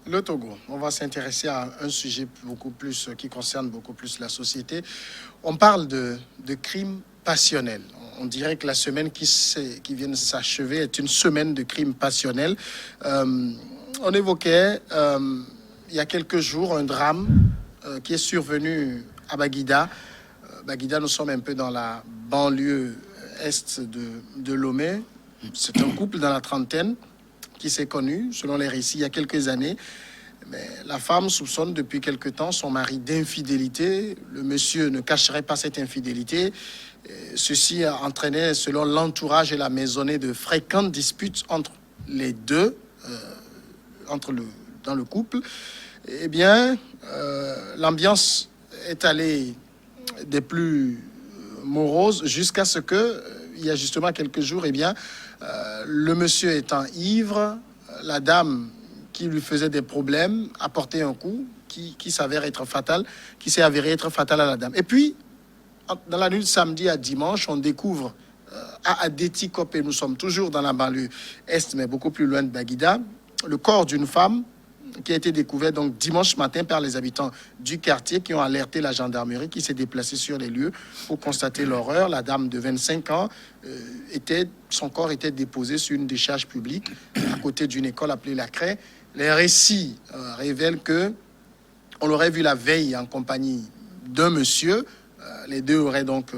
Le Togo, on va s'intéresser à un sujet qui concerne beaucoup plus la société. On parle de crimes passionnels. On dirait que la semaine qui vient de s'achever est une semaine de crimes passionnels. On évoquait il y a quelques jours un drame qui est survenu à Baguida. Baguida, nous sommes un peu dans la banlieue est de Lomé. C'est un couple dans la trentaine qui s'est connu, selon les récits, il y a quelques années. Mais la femme soupçonne depuis quelque temps son mari d'infidélité. Le monsieur ne cacherait pas cette infidélité. Ceci a entraîné, selon l'entourage et la maisonnée, de fréquentes disputes entre les deux, dans le couple. Eh bien, l'ambiance est allée des plus moroses jusqu'à ce que, il y a justement quelques jours, eh bien, le monsieur étant ivre, la dame qui lui faisait des problèmes a porté un coup qui s'avère être fatal, qui s'est avéré être fatal à la dame. Et puis, dans la nuit de samedi à dimanche, on découvre à Adétikop, et nous sommes toujours dans la banlieue est, mais beaucoup plus loin de Baguida, le corps d'une femme qui a été découvert donc dimanche matin par les habitants du quartier qui ont alerté la gendarmerie qui s'est déplacée sur les lieux pour constater l'horreur. La dame de 25 ans, son corps était déposé sur une décharge publique à côté d'une école appelée La Craie. Les récits révèlent que on l'aurait vu la veille en compagnie d'un monsieur. Les deux auraient donc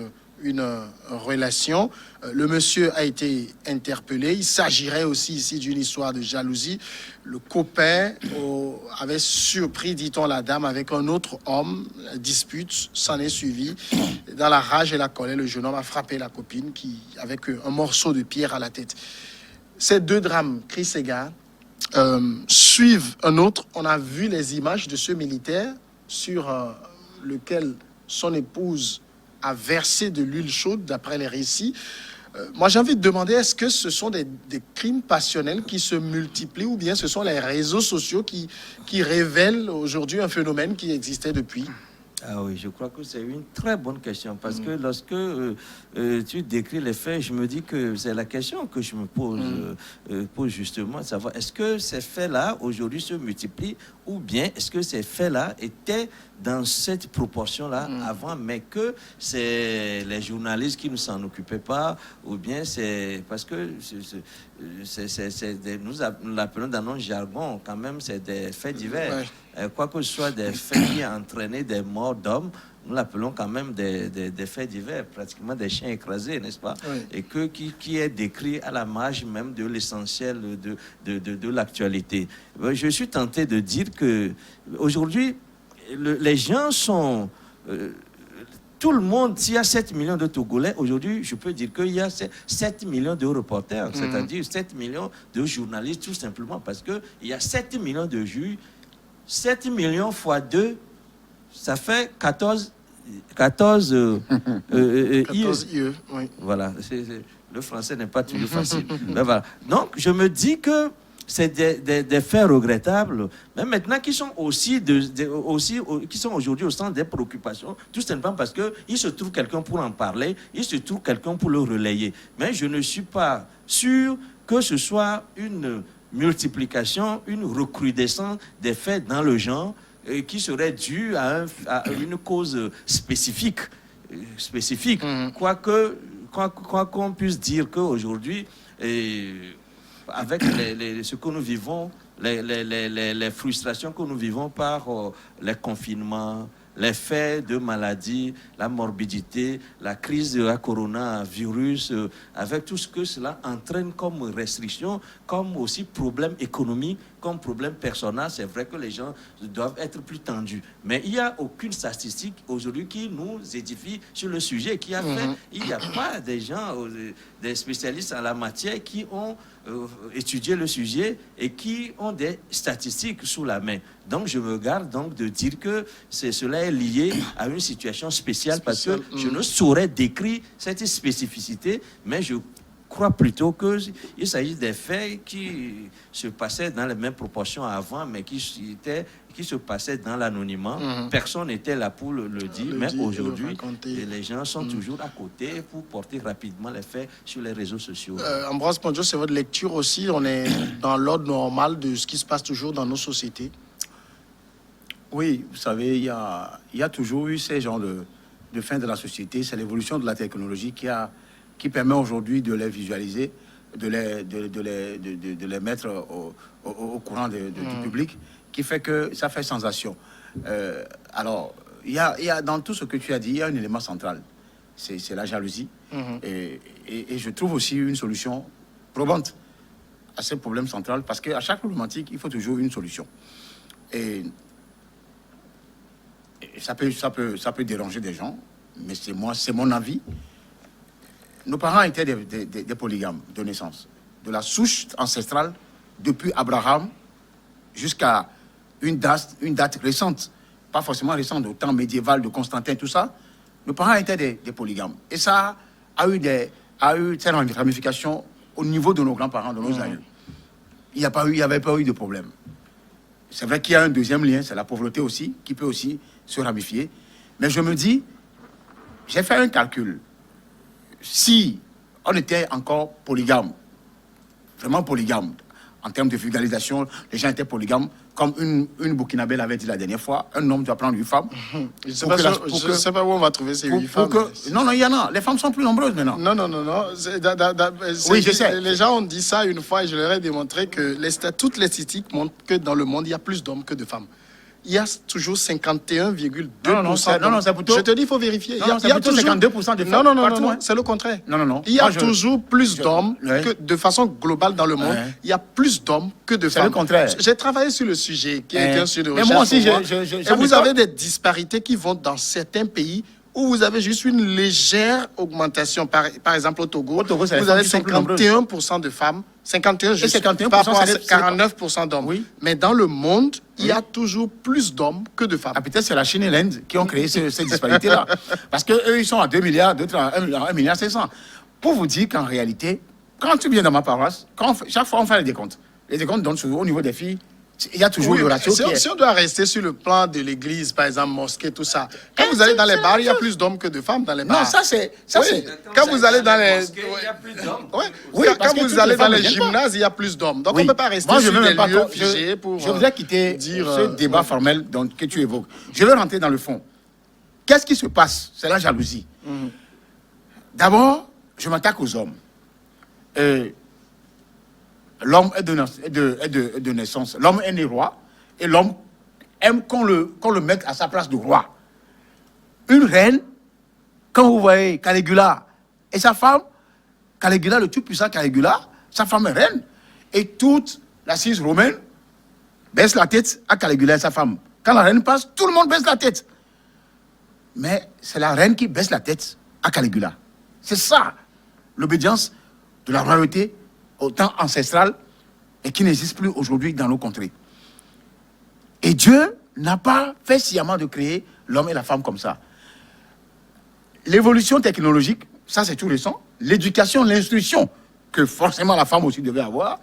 une relation. Le monsieur a été interpellé. Il s'agirait aussi ici d'une histoire de jalousie. Le copain avait surpris, dit-on, la dame avec un autre homme. La dispute s'en est suivie. Dans la rage et la colère, le jeune homme a frappé la copine avec un morceau de pierre à la tête. Ces deux drames, Chris et Gare, suivent un autre. On a vu les images de ce militaire sur lequel son épouse a versé de l'huile chaude, d'après les récits. Moi, j'ai envie de demander, est-ce que ce sont des crimes passionnels qui se multiplient ou bien ce sont les réseaux sociaux qui révèlent aujourd'hui un phénomène qui existait depuis? Ah oui, je crois que c'est une très bonne question parce que lorsque tu décris les faits, je me dis que c'est la question que je me pose justement, savoir est-ce que ces faits-là aujourd'hui se multiplient ou bien est-ce que ces faits-là étaient dans cette proportion-là avant, mais que c'est les journalistes qui ne s'en occupaient pas, ou bien c'est parce que nous l'appelons dans notre jargon quand même, c'est des faits divers. Ouais. Quoi que ce soit des faits qui ont entraîné des morts d'hommes, nous l'appelons quand même des faits divers, pratiquement des chiens écrasés, n'est-ce pas? Oui. Et qui est décrit à la marge même de l'essentiel de l'actualité. Je suis tenté de dire que aujourd'hui, les gens sont... tout le monde, s'il y a 7 millions de Togolais, aujourd'hui, je peux dire qu'il y a 7 millions de reporters, c'est-à-dire 7 millions de journalistes, tout simplement parce qu'il y a 7 millions de juges. 7 millions fois 2, ça fait 14 IE. Oui. Voilà, le français n'est pas toujours facile. Mais voilà. Donc, je me dis que c'est des faits regrettables, mais maintenant qui sont aussi qui sont aujourd'hui au centre des préoccupations, tout simplement parce qu'il se trouve quelqu'un pour en parler, il se trouve quelqu'un pour le relayer. Mais je ne suis pas sûr que ce soit une multiplication, une recrudescence des faits dans le genre qui serait due à une cause spécifique. Quoi qu'on puisse dire qu'aujourd'hui, avec ce que nous vivons, les frustrations que nous vivons par les confinements, les faits de maladie, la morbidité, la crise de la coronavirus, avec tout ce que cela entraîne comme restriction, comme aussi problème économique, comme problème personnel, c'est vrai que les gens doivent être plus tendus. Mais il n'y a aucune statistique aujourd'hui qui nous édifie sur le sujet, qui a fait, il n'y a pas des gens, des spécialistes en la matière qui ont étudié le sujet et qui ont des statistiques sous la main. Donc, je me garde donc de dire que cela est lié à une situation spéciale parce que je ne saurais décrire cette spécificité, mais je crois plutôt qu'il s'agit des faits qui se passaient dans les mêmes proportions avant, mais qui se passaient dans l'anonymat. Personne n'était là pour le dire, mais aujourd'hui, les gens sont toujours à côté pour porter rapidement les faits sur les réseaux sociaux. Ambroise Ponjo, c'est votre lecture aussi. On est dans l'ordre normal de ce qui se passe toujours dans nos sociétés. Oui, vous savez, il y a toujours eu ces genres de fin de la société. C'est l'évolution de la technologie qui permet aujourd'hui de les visualiser, de les mettre au courant du public, qui fait que ça fait sensation. Alors, il y a dans tout ce que tu as dit, il y a un élément central, c'est la jalousie. Et je trouve aussi une solution probante à ce problème central, parce qu'à chaque problématique, il faut toujours une solution. Et ça peut déranger des gens, mais c'est mon avis. Nos parents étaient des polygames de naissance, de la souche ancestrale depuis Abraham jusqu'à une date récente, pas forcément récente, au temps médiéval de Constantin, tout ça. Nos parents étaient des polygames. Et ça a eu des ramifications au niveau de nos grands-parents, de nos aïeux. Il n'y avait pas eu de problème. C'est vrai qu'il y a un deuxième lien, c'est la pauvreté aussi, qui peut aussi se ramifier. Mais je me dis, j'ai fait un calcul. Si on était encore polygame, vraiment polygame, en termes de vulgarisation, les gens étaient polygames, comme une Burkinabé l'avait dit la dernière fois, un homme doit prendre 8 femmes. Je ne sais pas où on va trouver ces 8 femmes. Non, il y en a. Les femmes sont plus nombreuses maintenant. Non. Oui, je sais. Les gens ont dit ça une fois et je leur ai démontré que toutes les statistiques montrent que dans le monde, il y a plus d'hommes que de femmes. Il y a toujours 51,2%. Non, c'est plutôt... Je te dis, il faut vérifier. Non, il y a plutôt 52% de femmes. Non, c'est le contraire. Non. Il y a toujours plus d'hommes que, de façon globale dans le monde, il y a plus d'hommes que de femmes. C'est le contraire. J'ai travaillé sur le sujet, qui est un sujet de recherche. Mais moi aussi, et vous avez des disparités qui vont dans certains pays où vous avez juste une légère augmentation. Par exemple, au Togo, vous avez 51% de femmes, 51% par rapport à 49% d'hommes. Oui. Mais dans le monde, il y a toujours plus d'hommes que de femmes. Ah, peut-être c'est la Chine et l'Inde qui ont créé ces disparités-là. Parce qu'eux, ils sont à 2 milliards, d'autres à 1,5 milliard. Pour vous dire qu'en réalité, quand tu viens dans ma paroisse, chaque fois on fait les décomptes donnent toujours au niveau des filles. Il y a toujours le ratio si on doit rester sur le plan de l'église, par exemple, mosquée, tout ça, quand vous allez dans les bars, il y a plus d'hommes que de femmes dans les bars. Non, ça c'est... Quand vous allez dans les... Il y a plus d'hommes. Quand vous allez dans les gymnases, il y a plus d'hommes. Donc on ne peut pas rester sur des lieux figés pour... Je voudrais quitter ce débat formel que tu évoques. Je vais rentrer dans le fond. Qu'est-ce qui se passe? C'est la jalousie. D'abord, je m'attaque aux hommes. L'homme est de naissance. L'homme est né roi. Et l'homme aime qu'on le mette à sa place de roi. Une reine, quand vous voyez Caligula et sa femme, Caligula, le tout-puissant Caligula, sa femme est reine. Et toute l'assise romaine baisse la tête à Caligula et sa femme. Quand la reine passe, tout le monde baisse la tête. Mais c'est la reine qui baisse la tête à Caligula. C'est ça, l'obédience de la royauté au temps ancestral et qui n'existe plus aujourd'hui dans nos contrées. Et Dieu n'a pas fait sciemment de créer l'homme et la femme comme ça. L'évolution technologique, ça c'est tout récent, l'éducation, l'instruction que forcément la femme aussi devait avoir,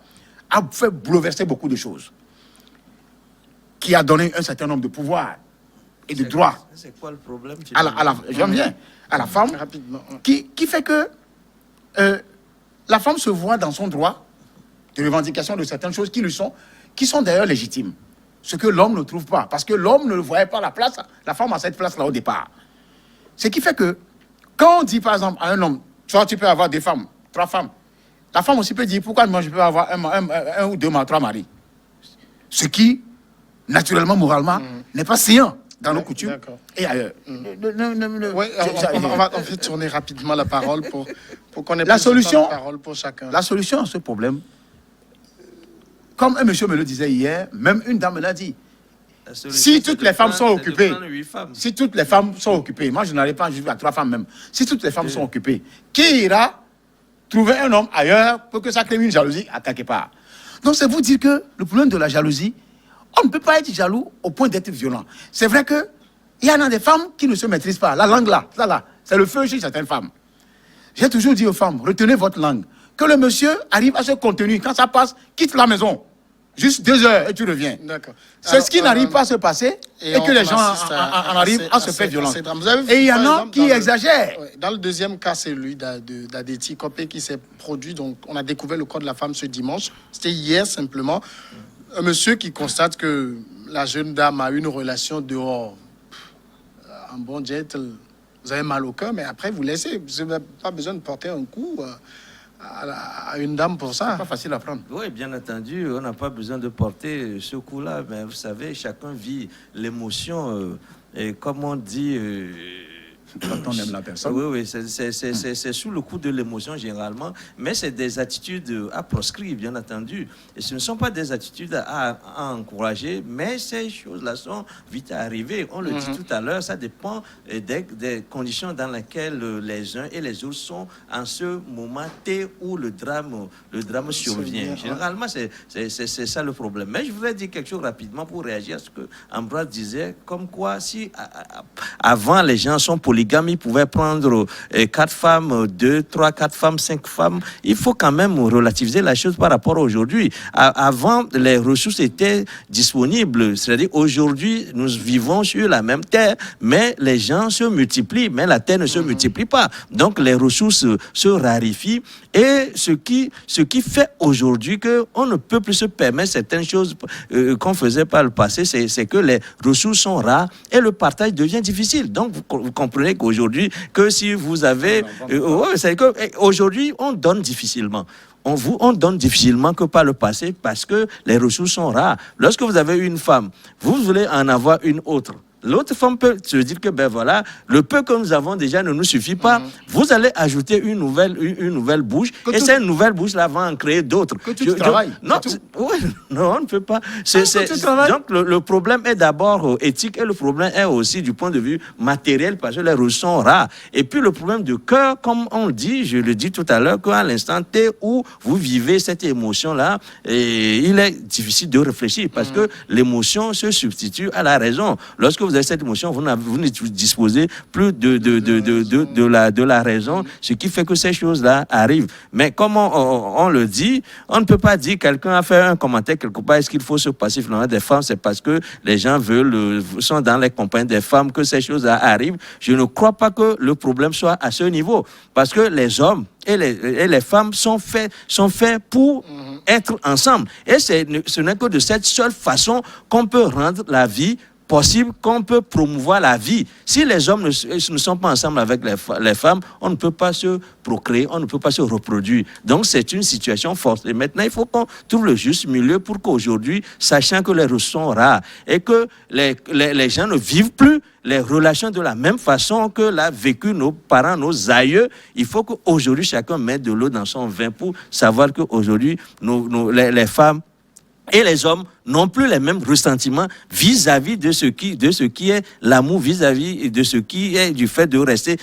a fait bouleverser beaucoup de choses, qui a donné un certain nombre de pouvoirs et de droits. C'est quoi le problème? J'en viens à la femme, rapidement, qui fait que la femme se voit dans son droit de revendication de certaines choses qui sont d'ailleurs légitimes. Ce que l'homme ne trouve pas. Parce que l'homme ne voyait pas la femme à cette place-là au départ. Ce qui fait que, quand on dit par exemple à un homme, toi tu peux avoir 2 femmes, 3 femmes, la femme aussi peut dire, pourquoi moi je peux avoir un ou 2 3 maris? Ce qui, naturellement, moralement, n'est pas séant dans nos coutumes et ailleurs. On va tourner rapidement la parole pour qu'on ait la solution, de parole pour chacun. La solution à ce problème, comme un monsieur me le disait hier, même une dame me l'a dit, si toutes les femmes sont occupées, moi je n'arrive pas à 3 femmes même, si toutes les femmes sont occupées, qui ira trouver un homme ailleurs pour que ça crée une jalousie à quelque part? Donc c'est vous dire que le problème de la jalousie, on ne peut pas être jaloux au point d'être violent. C'est vrai qu'il y en a des femmes qui ne se maîtrisent pas. La langue là, c'est le feu chez certaines femmes. J'ai toujours dit aux femmes, retenez votre langue. que le monsieur arrive à se contenir. Quand ça passe, quitte la maison. Juste 2 heures et tu reviens. D'accord. C'est ce qui n'arrive pas à se passer et que les gens en arrivent à se faire violence. Et il y en a qui exagèrent. Dans le deuxième cas, c'est lui d'Adeti Kopé qui s'est produit. Donc, on a découvert le corps de la femme ce dimanche. C'était hier simplement. Un monsieur qui constate que la jeune dame a une relation dehors. Un bon jet, vous avez mal au cœur, mais après vous laissez. Vous n'avez pas besoin de porter un coup à une dame pour ça. C'est pas facile à prendre. Oui, bien entendu, on n'a pas besoin de porter ce coup-là, mais vous savez, chacun vit l'émotion, et comme on dit... quand on aime la personne. Oui, c'est sous le coup de l'émotion généralement, mais c'est des attitudes à proscrire, bien entendu. Et ce ne sont pas des attitudes à encourager, mais ces choses-là sont vite arrivées. On le dit tout à l'heure, ça dépend des conditions dans lesquelles les uns et les autres sont en ce moment T où le drame survient. Généralement, c'est ça le problème. Mais je voudrais dire quelque chose rapidement pour réagir à ce que Ambroise disait, comme quoi si avant les gens sont polygames, ils pouvaient prendre 4 femmes, 2, 3, 4 femmes, 5 femmes. Il faut quand même relativiser la chose par rapport à aujourd'hui. Avant, les ressources étaient disponibles. C'est-à-dire, aujourd'hui, nous vivons sur la même terre, mais les gens se multiplient, mais la terre ne se multiplie pas. Donc, les ressources se raréfient. Et ce qui fait aujourd'hui qu'on ne peut plus se permettre certaines choses qu'on faisait par le passé, c'est que les ressources sont rares et le partage devient difficile. Donc, vous comprenez qu'aujourd'hui, que si vous avez... c'est qu'aujourd'hui, on donne difficilement. On donne difficilement que par le passé parce que les ressources sont rares. Lorsque vous avez une femme, vous voulez en avoir une autre. L'autre femme peut se dire que, ben voilà, le peu que nous avons déjà ne nous suffit pas. Vous allez ajouter une nouvelle bouche. Et cette nouvelle bouche-là va en créer d'autres. Que tu travailles. Non, on ne peut pas. Donc, le problème est d'abord éthique et le problème est aussi du point de vue matériel parce que les ressources sont rares. Et puis, le problème de cœur, comme on le dit, je le dis tout à l'heure, qu'à l'instant T où vous vivez cette émotion-là, il est difficile de réfléchir parce que l'émotion se substitue à la raison. Lorsque vous avez cette émotion, vous ne disposez plus de la raison, ce qui fait que ces choses-là arrivent. Mais comme on le dit, on ne peut pas dire, quelqu'un a fait un commentaire quelque part, est-ce qu'il faut se passer finalement des femmes, c'est parce que les gens sont dans les compagnies des femmes que ces choses-là arrivent. Je ne crois pas que le problème soit à ce niveau, parce que les hommes et les femmes sont faits pour être ensemble. Et ce n'est que de cette seule façon qu'on peut rendre la vie possible, qu'on peut promouvoir la vie. Si les hommes ne sont pas ensemble avec les femmes, on ne peut pas se procréer, on ne peut pas se reproduire. Donc c'est une situation forte. Et maintenant, il faut qu'on trouve le juste milieu pour qu'aujourd'hui, sachant que les ressources sont rares et que les gens ne vivent plus les relations de la même façon que l'a vécu nos parents, nos aïeux, il faut qu'aujourd'hui, chacun mette de l'eau dans son vin pour savoir qu'aujourd'hui, les femmes et les hommes n'ont plus les mêmes ressentiments vis-à-vis de ce qui est l'amour, vis-à-vis de ce qui est du fait de rester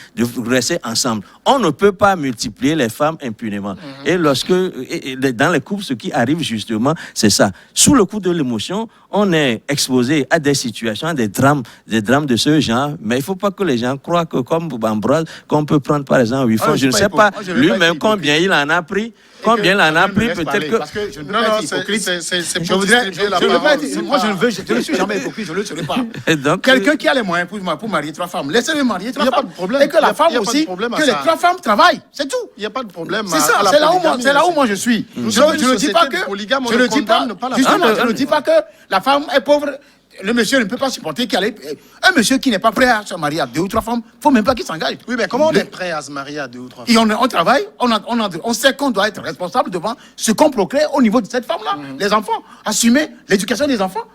ensemble. On ne peut pas multiplier les femmes impunément. Et dans les couples, ce qui arrive justement, c'est ça. Sous le coup de l'émotion, on est exposé à des situations, à des drames de ce genre. Mais il ne faut pas que les gens croient que, comme Ambroise, qu'on peut prendre par exemple 8 fois. Je ne sais pas lui-même combien il en a pris. Combien il en a pris, peut-être que... Parce que je ne veux pas être hypocrite. Moi, je ne suis jamais hypocrite, je ne le serai pas. Quelqu'un qui a les moyens pour marier 3 femmes, laissez-le marier 3 femmes. Et que la femme aussi, que les 3 femmes travaillent, c'est tout. Il n'y a pas de problème. C'est ça, c'est là où moi je suis. Je ne dis pas que... Je ne dis pas que la femme est pauvre. Le monsieur ne peut pas supporter un monsieur qui n'est pas prêt à se marier à 2 ou 3 femmes, il ne faut même pas qu'il s'engage. Oui, mais comment on est prêt à se marier à 2 ou 3 femmes? Et on travaille, on sait qu'on doit être responsable devant ce qu'on procrée au niveau de cette femme-là. Les enfants, assumer l'éducation des enfants.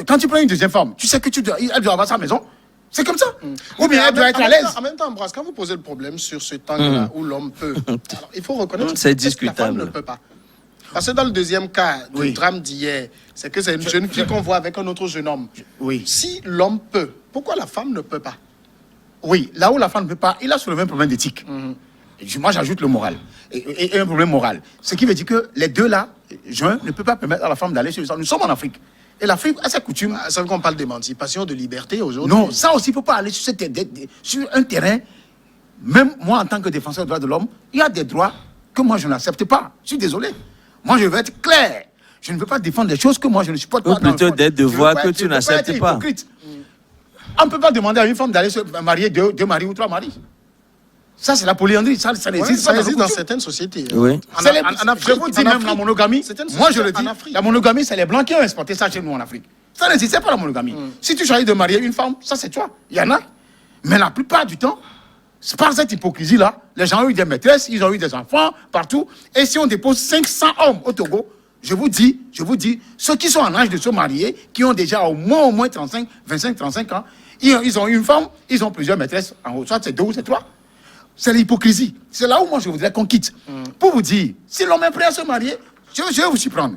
Quand tu prends une deuxième femme, tu sais que elle doit avoir sa maison. C'est comme ça. Ou bien elle doit être à l'aise. En même temps, Ambroise, quand vous posez le problème sur ce temps-là où l'homme peut, alors, il faut reconnaître c'est que la femme ne peut pas. Parce que dans le deuxième cas du drame d'hier, c'est que c'est une jeune fille qu'on voit avec un autre jeune homme. Oui. Si l'homme peut, pourquoi la femme ne peut pas? Oui, là où la femme ne peut pas, il a soulevé un problème d'éthique. Moi, j'ajoute le moral. Et un problème moral. Ce qui veut dire que les deux là, ne peut pas permettre à la femme d'aller sur le sang. Nous sommes en Afrique. Et l'Afrique a sa coutume. Ça veut qu'on parle d'émancipation, de liberté aujourd'hui. Non, ça aussi, il ne faut pas aller sur un terrain. Même moi, en tant que défenseur des droits de l'homme, il y a des droits que moi je n'accepte pas. Je suis désolé. Moi je veux être clair. Je ne veux pas défendre des choses que moi je ne supporte pas. Ou plutôt des devoirs que tu n'acceptes pas. On ne peut pas demander à une femme d'aller se marier deux maris ou 3 maris. Ça, c'est la polyandrie. Ça n'existe pas dans certaines sociétés. Oui. En Afrique, je vous dis même la monogamie. Moi, je le dis. La monogamie, c'est les Blancs qui ont exporté ça chez nous en Afrique. Ça n'existait pas, la monogamie. Si tu choisis de marier une femme, ça, c'est toi. Il y en a. Mais la plupart du temps, c'est par cette hypocrisie-là, les gens ont eu des maîtresses, ils ont eu des enfants partout. Et si on dépose 500 hommes au Togo, je vous dis, ceux qui sont en âge de se marier, qui ont déjà au moins 25-35 ans, ils ont une femme, ils ont plusieurs maîtresses en haut. Soit c'est 2 ou c'est 3. C'est l'hypocrisie. C'est là où moi je voudrais qu'on quitte. Pour vous dire, si l'homme est prêt à se marier, je vais vous surprendre.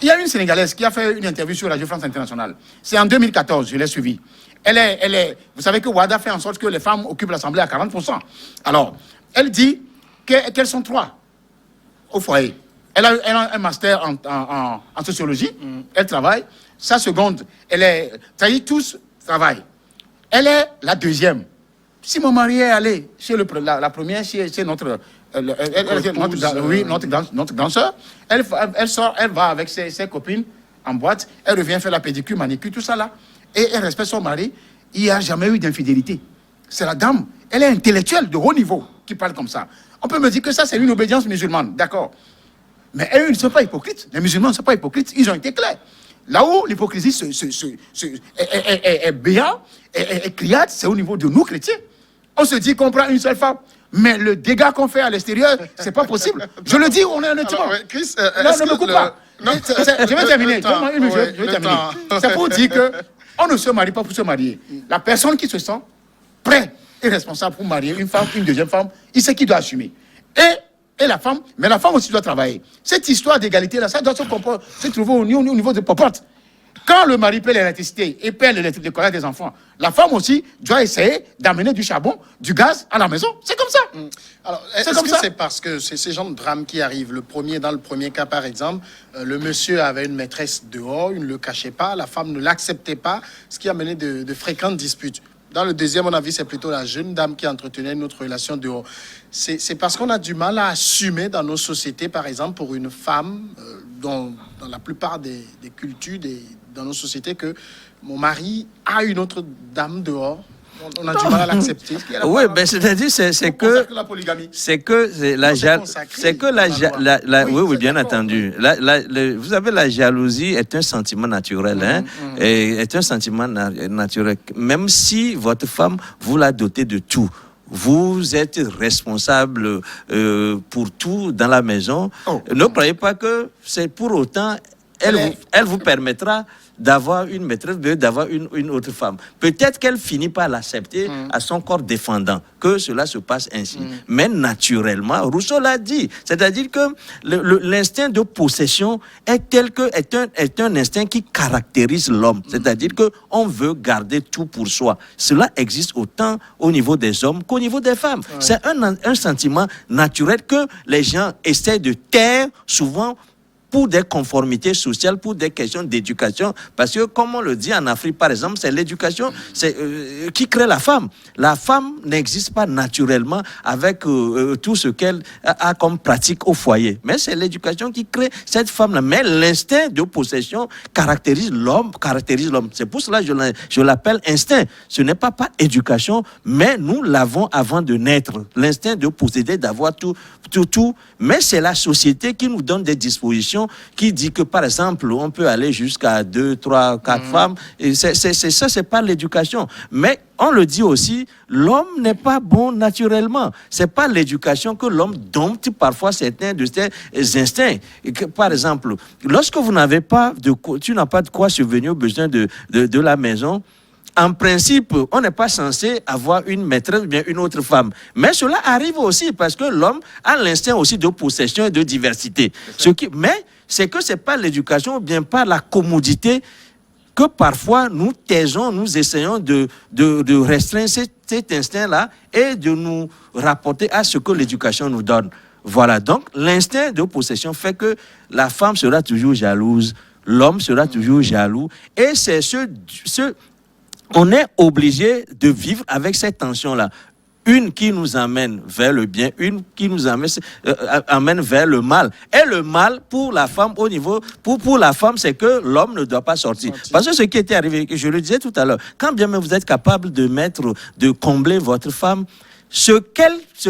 Il y a une Sénégalaise qui a fait une interview sur Radio France Internationale. C'est en 2014, je l'ai suivie. Vous savez que Ouada fait en sorte que les femmes occupent l'Assemblée à 40%. Alors, elle dit qu'elles sont 3 au foyer. Elle a un master en sociologie. Elle travaille. Sa seconde, tous travaillent. Elle est la deuxième. Si mon mari est allé chez la première, chez notre grande sœur, elle sort, elle va avec ses copines en boîte, elle revient faire la pédicure, manicure, tout ça là, et elle respecte son mari. Il n'y a jamais eu d'infidélité. C'est la dame, elle est intellectuelle de haut niveau qui parle comme ça. On peut me dire que ça, c'est une obédience musulmane, d'accord. Mais eux, ils ne sont pas hypocrites. Les musulmans ne sont pas hypocrites, ils ont été clairs. Là où l'hypocrisie est béat, est criade, c'est au niveau de nous, chrétiens. On se dit qu'on prend une seule femme, mais le dégât qu'on fait à l'extérieur, c'est pas possible. Je le dis, on est honnêtement. Chris, non, ne me coupe pas. Je vais terminer. Je vais terminer. C'est pour dire qu'on ne se marie pas pour se marier. La personne qui se sent prête et responsable pour marier une femme, une deuxième femme, il sait qu'il doit assumer. Et la femme, mais la femme aussi doit travailler. Cette histoire d'égalité-là, ça doit se trouver au niveau de popote. Quand le mari paie l'électricité et paie l'école des enfants, la femme aussi doit essayer d'amener du charbon, du gaz à la maison. C'est comme ça. Alors, est-ce que c'est parce que c'est ces genres de drames qui arrivent? Dans le premier cas, par exemple, le monsieur avait une maîtresse dehors, il ne le cachait pas, la femme ne l'acceptait pas, ce qui a mené de fréquentes disputes. Dans le deuxième, à mon avis, c'est plutôt la jeune dame qui entretenait notre relation dehors. C'est parce qu'on a du mal à assumer dans nos sociétés, par exemple, pour une femme, dans la plupart des cultures, dans nos sociétés, que mon mari a une autre dame dehors. On a du mal à l'accepter. Oui, ben c'est-à-dire c'est que la polygamie. Oui, bien entendu. Vous savez, la jalousie est un sentiment naturel, hein, et est un sentiment naturel. Même si votre femme vous l'a doté de tout, vous êtes responsable pour tout dans la maison. Ne croyez pas que c'est pour autant elle vous permettra d'avoir une maîtresse, d'avoir une autre femme. Peut-être qu'elle finit par l'accepter à son corps défendant, que cela se passe ainsi. Mais naturellement, Rousseau l'a dit, c'est-à-dire que l'instinct de possession est un instinct qui caractérise l'homme. C'est-à-dire qu'on veut garder tout pour soi. Cela existe autant au niveau des hommes qu'au niveau des femmes. C'est un sentiment naturel que les gens essaient de taire souvent pour des conformités sociales, pour des questions d'éducation. Parce que, comme on le dit en Afrique, par exemple, c'est l'éducation qui crée la femme. La femme n'existe pas naturellement avec tout ce qu'elle a comme pratique au foyer. Mais c'est l'éducation qui crée cette femme-là. Mais l'instinct de possession caractérise l'homme. C'est pour cela que je l'appelle instinct. Ce n'est pas éducation, mais nous l'avons avant de naître. L'instinct de posséder, d'avoir tout. Mais c'est la société qui nous donne des dispositions qui dit que, par exemple, on peut aller jusqu'à 2, 3, 4 femmes. Et c'est ça, c'est pas l'éducation. Mais on le dit aussi, l'homme n'est pas bon naturellement. C'est pas l'éducation que l'homme dompte parfois certains de ses instincts. Et que, par exemple, lorsque vous n'avez pas tu n'as pas de quoi subvenir aux besoins de la maison, en principe, on n'est pas censé avoir une maîtresse ou bien une autre femme. Mais cela arrive aussi parce que l'homme a l'instinct aussi de possession et de diversité. Mais c'est que ce n'est pas l'éducation ou bien pas la commodité que parfois nous taisons, nous essayons de restreindre cet instinct-là et de nous rapporter à ce que l'éducation nous donne. Voilà, donc l'instinct de possession fait que la femme sera toujours jalouse, l'homme sera toujours jaloux et c'est on est obligé de vivre avec cette tension-là. Une qui nous amène vers le bien, une qui nous amène vers le mal. Et le mal, pour la femme, au niveau, pour la femme, c'est que l'homme ne doit pas sortir. Parce que ce qui était arrivé, je le disais tout à l'heure, quand bien même vous êtes capable de combler votre femme, ce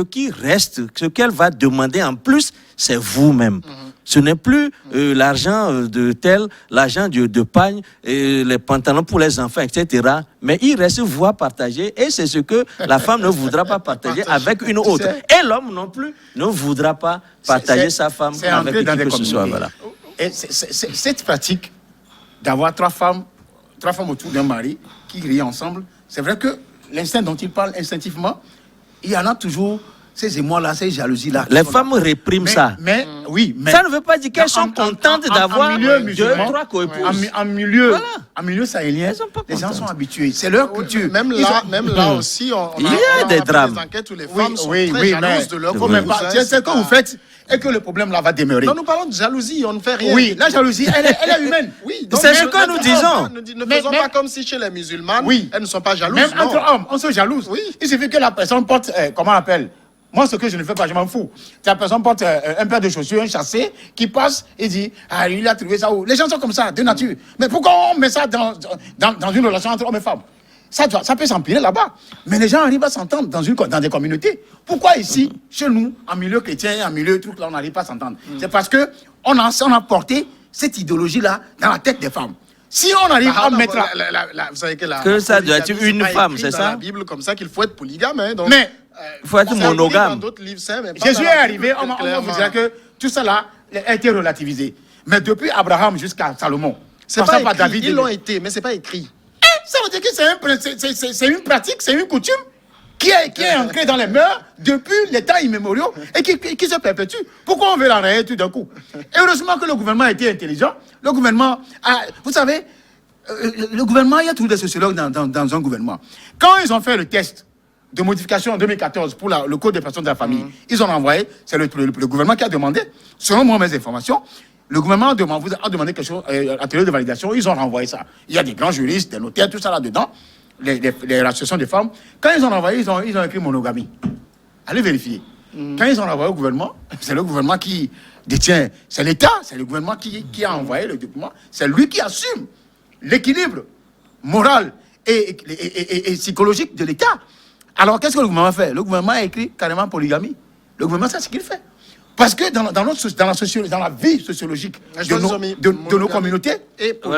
qui reste, ce qu'elle va demander en plus, c'est vous-même. Ce n'est plus l'argent de tel, l'argent de pagne, les pantalons pour les enfants, etc. Mais il reste vous à partager et c'est ce que la femme ne voudra pas partager avec une autre. Et l'homme non plus ne voudra pas partager sa femme avec qui que ce soit. Voilà. Et cette pratique d'avoir trois femmes autour d'un mari qui rient ensemble, c'est vrai que l'instinct dont il parle instinctivement, il y en a toujours ces émois-là, ces jalousies-là. Les femmes répriment ça. Mais ça ne veut pas dire qu'elles sont contentes d'avoir deux, trois coépouses. En milieu sahélien, les gens sont habitués. C'est leur culture. Même là aussi, il y a des drames. Des enquêtes où les femmes sont très jalouses de leur coépouses. C'est ce que vous faites et que le problème là va demeurer. Non, nous parlons de jalousie, on ne fait rien. Oui, la jalousie, elle est humaine. Oui, c'est ce que nous disons. Ne faisons pas comme si chez les musulmanes, elles ne sont pas jalouses. Même entre hommes, on se jalouse. Il suffit que la personne porte, comment on appelle? Moi, ce que je ne fais pas, je m'en fous. La personne porte un paire de chaussures, un chassé, qui passe et dit, ah, il a trouvé ça où? Les gens sont comme ça, de nature. Mais pourquoi on met ça dans une relation entre hommes et femmes? Ça peut s'empirer là-bas. Mais les gens arrivent à s'entendre dans des communautés. Pourquoi ici, chez nous, en milieu chrétien et en milieu truc, là, on n'arrive pas à s'entendre? C'est parce qu'on a porté cette idéologie-là dans la tête des femmes. Si on arrive à mettre vous savez que ça doit être une femme, c'est ça? Dans la Bible comme ça qu'il faut être polygame. Hein, donc, mais il faut être monogame. Jésus est arrivé, on vous dire que tout ça là a été relativisé. Mais depuis Abraham jusqu'à Salomon, c'est pas écrit, David, ils l'ont été, mais c'est pas écrit. Ça veut dire que c'est une pratique, c'est une coutume qui est ancrée dans les mœurs depuis les temps immémoriaux et qui se perpétue. Pourquoi on veut l'enrayer tout d'un coup? Et heureusement que le gouvernement a été intelligent. Le gouvernement vous savez, le gouvernement, il y a tous des sociologues dans un gouvernement. Quand ils ont fait le test de modification en 2014 pour le code des personnes de la famille, ils ont envoyé, c'est le gouvernement qui a demandé, selon moi mes informations, le gouvernement a demandé quelque chose, à télé de validation, ils ont renvoyé ça. Il y a des grands juristes, des notaires, tout ça là-dedans, les associations de femmes. Quand ils ont envoyé, ils ont écrit monogamie. Allez vérifier. Quand ils ont envoyé au gouvernement, c'est le gouvernement qui détient, c'est l'État, c'est le gouvernement qui a envoyé le document, c'est lui qui assume l'équilibre moral et psychologique de l'État. Alors, qu'est-ce que le gouvernement fait? Le gouvernement a écrit carrément polygamie. Le gouvernement, c'est ce qu'il fait. Parce que dans la vie sociologique de nos communautés...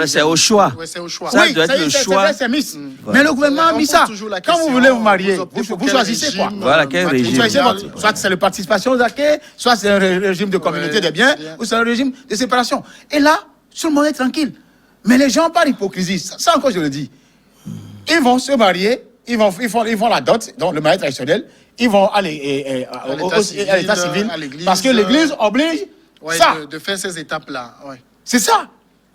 c'est au choix. Oui, c'est au choix. Ça doit être le choix. C'est mis. Mais le gouvernement a mis ça. Quand vous voulez vous marier, vous choisissez quoi? Voilà, quel régime? Soit c'est la participation aux acquis, soit c'est un régime de communauté des biens, ou c'est un régime de séparation. Et là, tout le monde est tranquille. Mais les gens, par hypocrisie, ça encore je le dis, ils vont se marier, ils font la dot, donc le mariage traditionnel, ils vont aller à l'état civil, parce que l'église oblige ça. De faire ces étapes-là. Ouais. C'est ça.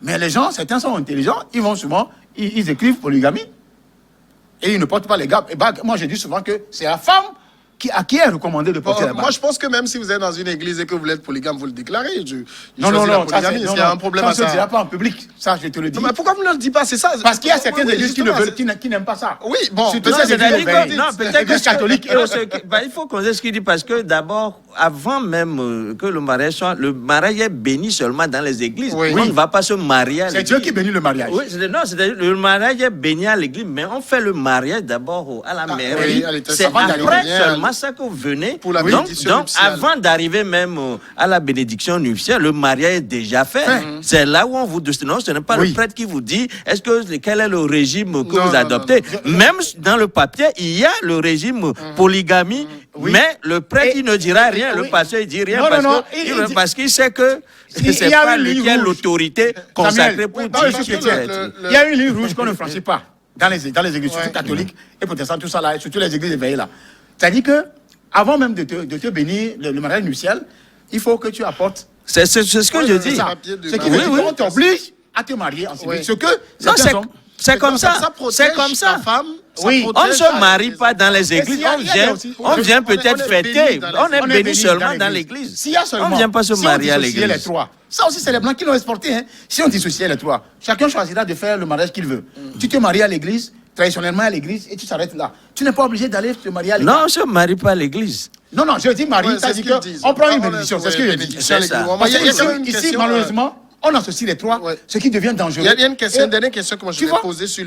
Mais les gens, certains sont intelligents, ils vont souvent, ils écrivent polygamie, et ils ne portent pas les gars. Et bah, moi, je dis souvent que c'est la femme à qui est recommandé de porter la bague. Moi, je pense que même si vous êtes dans une église et que vous êtes polygame, vous le déclarez. Non, il y a un problème à ça. Ça ne se dira pas en public, ça, je te le dis. Non, mais pourquoi vous ne le dites pas? C'est ça. Parce qu'il y a certaines églises qui n'aiment pas ça. Oui, bon. Peut-être que catholique. Il faut qu'on dise ce qu'il dit, parce que d'abord, avant même que le mariage soit, le mariage est béni seulement dans les églises. Oui. On ne va pas se marier à c'est l'église. Dieu qui bénit le mariage. Oui, le mariage est béni à l'église, mais on fait le mariage d'abord à la mairie. C'est après seulement ça que vous venez. Pour la donc nuptiale. avant d'arriver même à la bénédiction nuptiale, le mariage est déjà fait. C'est là où on vous dit, non, ce n'est pas le prêtre qui vous dit quel est le régime que vous adoptez. Même dans le papier, il y a le régime polygamie, mais le prêtre il ne dira rien, le pasteur il dit rien parce qu'il sait que c'est pas lui qui a l'autorité consacrée pour dire. Il y a une ligne rouge qu'on ne franchit pas dans les églises, surtout catholiques et protestantes, tout ça là, et surtout les églises éveillées là. C'est-à-dire que, avant même de te bénir le mariage nuptial, il faut que tu apportes. C'est ce que je dis. Ce qui veut dire qu'on t'oblige à te marier en civil. Ce que c'est comme ça. C'est comme ça. Oui, on ne se marie pas dans les églises. On vient peut-être fêter. On est béni seulement dans l'église. On ne vient pas se marier à l'église. Ça aussi, c'est les Blancs qui l'ont exporté. Si on dissociait les trois, chacun choisira de faire le mariage qu'il veut. Tu te maries à l'église, traditionnellement à l'église et tu s'arrêtes là. Tu n'es pas obligé d'aller te marier à l'église. Non, je ne me marie pas à l'église. Non, je dis Marie, Ouais, ça c'est dit ce qu'ils disent. qu'on prend une Ah, bénédiction. ouais, C'est ce que je dis. bénédiction à C'est ça. l'église. Parce Il y a quand même que une ici, question, malheureusement, on associe les trois, ouais. ce qui devient dangereux. Il y a une question, Et- une dernière question que moi je tu vais vois? poser sur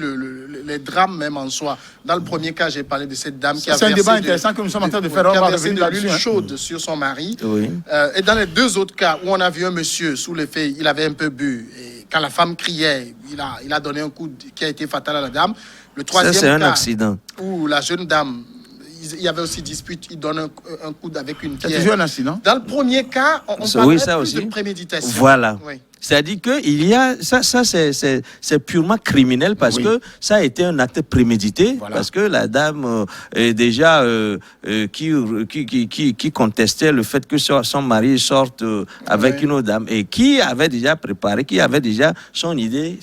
les drames même en soi. Dans le premier cas, j'ai parlé de cette dame qui a C'est un versé débat intéressant que nous sommes en train de faire. On qui a va versé revenir de l'huile là-dessus. chaude sur son mari. Oui. Et dans les deux autres cas où on a vu un monsieur sous l'effet, il avait un peu bu. Et quand la femme criait, il a donné un coup qui a été fatal à la dame. Le Ça, troisième c'est un cas accident. où la jeune dame, il y avait aussi dispute, il donne un coup avec une C'est pierre. toujours un accident. Dans le premier cas, on Ça, parle oui, ça plus aussi. de préméditation. Voilà. Oui. C'est-à-dire que il y a ça c'est purement criminel parce Oui. que ça a été un acte prémédité, Voilà. parce que la dame est déjà qui contestait le fait que son mari sorte avec Ouais. une autre dame et qui avait déjà préparé, qui avait déjà son idée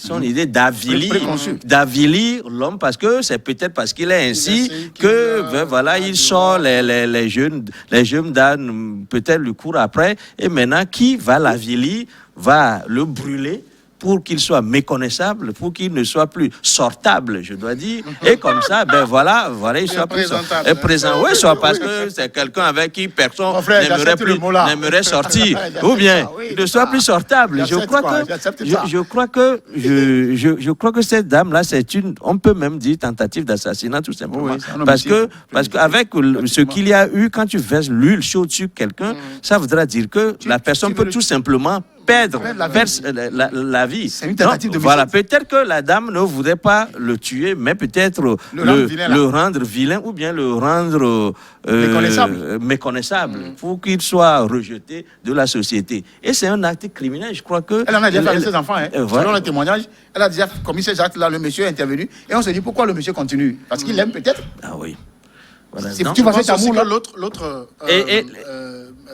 d'avilir Préconçu. d'avilir l'homme, parce que c'est peut-être parce qu'il est ainsi essaie que qu'il, ben, voilà, il sort les jeunes dames, peut-être le courent après, et maintenant qui va l'avilir, va le brûler pour qu'il soit méconnaissable, pour qu'il ne soit plus sortable, je dois dire. Et comme ça, ben voilà, il soit plus présentable. présent. Oui, soit parce que c'est quelqu'un avec qui personne Mon frère, n'aimerait j'accepte le plus, mot là. n'aimerait sortir, J'accepte ou bien ça, oui. il ne soit plus sortable. Je J'accepte crois pas, que, j'accepte ça. je crois que cette dame-là, c'est on peut même dire tentative d'assassinat, tout simplement. Oui, c'est un parce homicide. qu'avec ce qu'il y a eu, quand tu verses l'huile chaude sur quelqu'un, ça voudra dire que la personne peut tout simplement perdre la vie. C'est une tentative de Voilà, homicide. peut-être que la dame ne voudrait pas le tuer, mais peut-être rendre vilain, là. le rendre vilain ou bien le rendre méconnaissable pour qu'il soit rejeté de la société. Et c'est un acte criminel, je crois que... Elle en a déjà fait avec ses enfants. Hein. voilà. Selon le témoignage, elle a déjà commis ces actes-là. Le monsieur est intervenu. Et on se dit pourquoi le monsieur continue. Parce qu'il l'aime peut-être. Ah oui. Voilà. C'est- Donc, tu Je vois pense cet aussi amour-là. que l'autre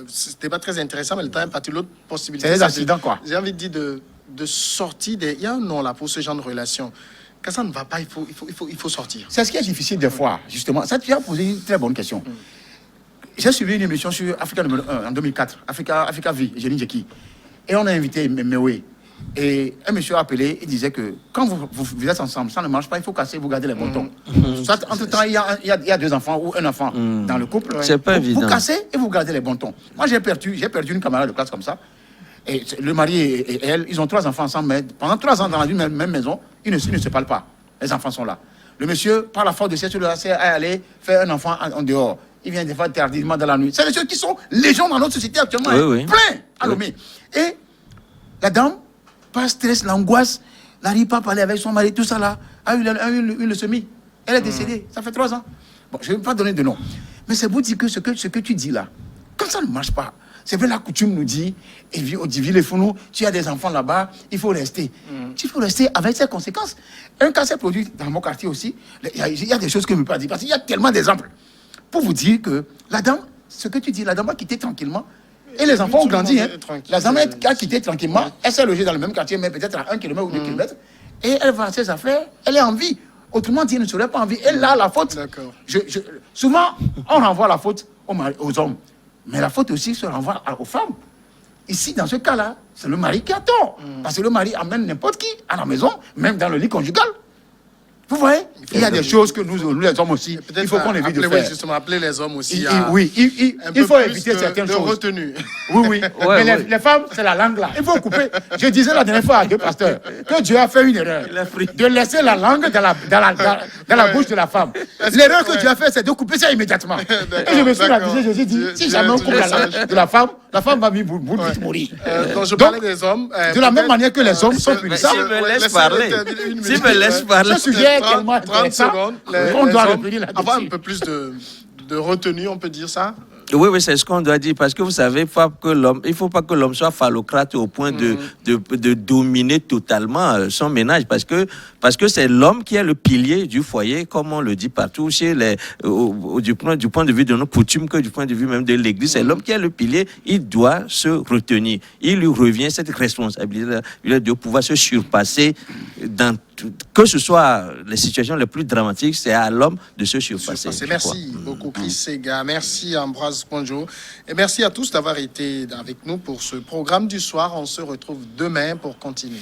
c'était pas très intéressant, mais le temps est parti. L'autre possibilité, C'est des de- accidents, quoi. J'ai envie de dire de sortie des. Il y a un nom là pour ce genre de relation. Quand ça ne va pas, il faut sortir. C'est ce qui est difficile des fois, justement. Ça, tu as posé une très bonne question. J'ai suivi une émission sur Africa numéro 1 en 2004, Africa Vie, Jenny Jeki. Et on a invité Mewe. Et un monsieur a appelé, il disait que quand vous êtes ensemble, ça ne marche pas, il faut casser, vous gardez les boutons. Soit, entre-temps, il y a deux enfants ou un enfant dans le couple. C'est pas évident. Vous cassez et vous gardez les boutons. Moi, j'ai perdu une camarade de classe comme ça. Et le mari et elle, ils ont 3 enfants ensemble, mais pendant 3 ans dans la même maison, ils ne se parlent pas. Les enfants sont là. Le monsieur, par la force de cette relation, est allé faire un enfant en dehors. Il vient des fois tardivement dans la nuit. C'est des choses qui sont légion dans notre société actuellement. Oui, hein. oui. Plein à Lomé. Et la dame, par stress, l'angoisse, n'arrive pas à parler avec son mari, tout ça là, a eu une leucémie. Elle est décédée. Ça fait 3 ans. Bon, je ne vais pas donner de nom. Mais c'est vous dire que ce que tu dis là, comme ça ne marche pas. C'est vrai, la coutume nous dit, et au Diville-les-Founou, tu as des enfants là-bas, il faut rester. Il faut rester avec ses conséquences. Un cas s'est produit dans mon quartier aussi. Il y a des choses que je ne peux pas dire, parce qu'il y a tellement d'exemples. Pour vous dire que la dame, ce que tu dis, la dame a quitté tranquillement, et les enfants ont grandi. Hein. La dame a quitté tranquillement, elle s'est logée dans le même quartier, mais peut-être à 1 km ou 2 km, et elle va à ses affaires, elle est en vie. Autrement dit, elle ne serait pas en vie. Elle a la faute. D'accord. Souvent, on renvoie la faute aux hommes. Mais la faute aussi se renvoie aux femmes. Ici, dans ce cas-là, c'est le mari qui a tort. Parce que le mari amène n'importe qui à la maison, même dans le lit conjugal. Vous voyez, il y a des choses que nous les hommes aussi, il faut qu'on évite de appeler, faire. oui, justement, appeler les hommes aussi Oui, il faut éviter certaines de choses. retenue. Oui. Ouais, Mais ouais. les femmes, c'est la langue là. Il faut couper. Je disais la dernière fois à 2 pasteurs que Dieu a fait une erreur. Il a pris. De laisser la langue dans la bouche de la femme. L'erreur que Dieu a fait, c'est de couper ça immédiatement. Et je me suis d'accord. ravisé, je me suis dit, Dieu- si Dieu jamais on est coupe la toujours langue sage. de la femme va vite mourir. Donc, je Donc, parlais des hommes. de la même manière que les hommes sont mais punissables. s'il me laisse laissez-le parler. terminer une S'il minute. me laisse parler. Ce sujet est tellement 30 intéressant secondes. qu'on doit hommes, revenir là-dessus. avoir un peu plus de retenue, on peut dire ça. Oui, c'est ce qu'on doit dire, parce que vous savez, il ne faut pas que l'homme soit phallocrate au point de dominer totalement son ménage, parce que c'est l'homme qui est le pilier du foyer, comme on le dit partout, du point de vue de nos coutumes, que du point de vue même de l'Église, c'est l'homme qui est le pilier, il doit se retenir. Il lui revient cette responsabilité de pouvoir se surpasser que ce soit les situations les plus dramatiques, c'est à l'homme de se surpasser. Merci beaucoup, Chris Sega. Merci, Ambroise Ponjo. Et merci à tous d'avoir été avec nous pour ce programme du soir. On se retrouve demain pour continuer.